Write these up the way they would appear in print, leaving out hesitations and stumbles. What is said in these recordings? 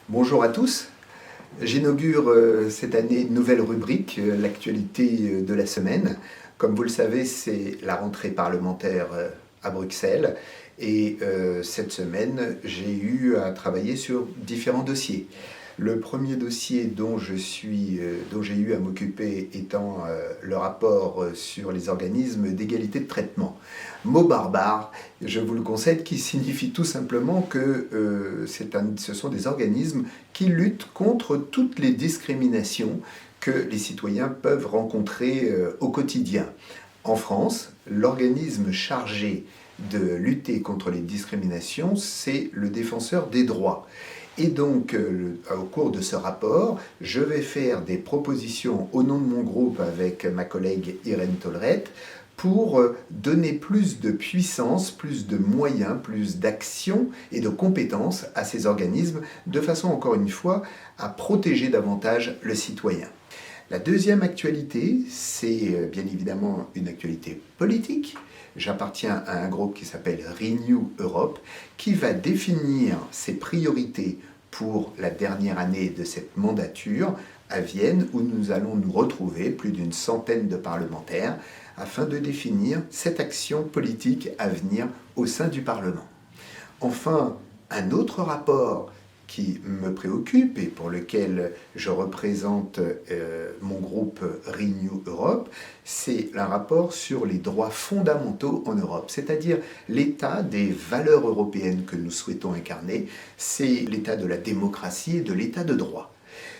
Bonjour à tous. J'inaugure cette année une nouvelle rubrique, l'actualité de la semaine. Comme vous le savez, c'est la rentrée parlementaire à Bruxelles et cette semaine, j'ai eu à travailler sur différents dossiers. Le premier dossier dont j'ai eu à m'occuper étant le rapport sur les organismes d'égalité de traitement. Mot barbare, je vous le concède, qui signifie tout simplement que ce sont des organismes qui luttent contre toutes les discriminations que les citoyens peuvent rencontrer au quotidien. En France, l'organisme chargé de lutter contre les discriminations, c'est le Défenseur des droits. Et donc, au cours de ce rapport, je vais faire des propositions au nom de mon groupe avec ma collègue Irène Tollerette pour donner plus de puissance, plus de moyens, plus d'action et de compétences à ces organismes, de façon, encore une fois, à protéger davantage le citoyen. La deuxième actualité, c'est bien évidemment une actualité politique. J'appartiens à un groupe qui s'appelle Renew Europe, qui va définir ses priorités pour la dernière année de cette mandature à Vienne, où nous allons nous retrouver, plus d'une centaine de parlementaires, afin de définir cette action politique à venir au sein du Parlement. Enfin, un autre rapport qui me préoccupe et pour lequel je représente mon groupe Renew Europe, c'est un rapport sur les droits fondamentaux en Europe, c'est-à-dire l'état des valeurs européennes que nous souhaitons incarner, c'est l'état de la démocratie et de l'état de droit.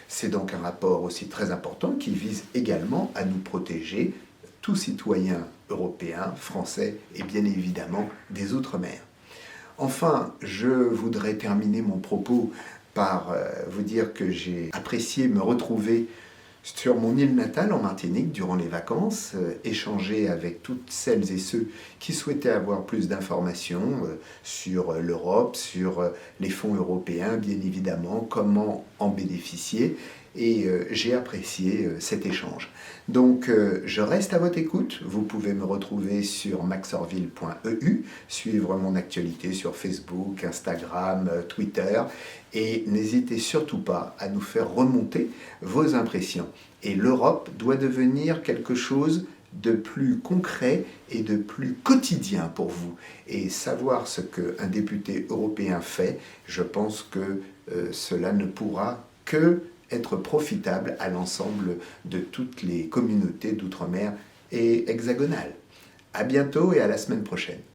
C'est donc un rapport aussi très important qui vise également à nous protéger, tous citoyens européens, français et bien évidemment des Outre-mer. Enfin, je voudrais terminer mon propos par vous dire que j'ai apprécié me retrouver sur mon île natale en Martinique durant les vacances, échanger avec toutes celles et ceux qui souhaitaient avoir plus d'informations sur l'Europe, sur les fonds européens, bien évidemment, comment en bénéficier. Et j'ai apprécié cet échange. Donc je reste à votre écoute, vous pouvez me retrouver sur maxorville.eu, suivre mon actualité sur Facebook, Instagram, Twitter, et n'hésitez surtout pas à nous faire remonter vos impressions. Et l'Europe doit devenir quelque chose de plus concret et de plus quotidien pour vous. Et savoir ce qu'un député européen fait, je pense que cela ne pourra que être profitable à l'ensemble de toutes les communautés d'outre-mer et hexagonales. À bientôt et à la semaine prochaine.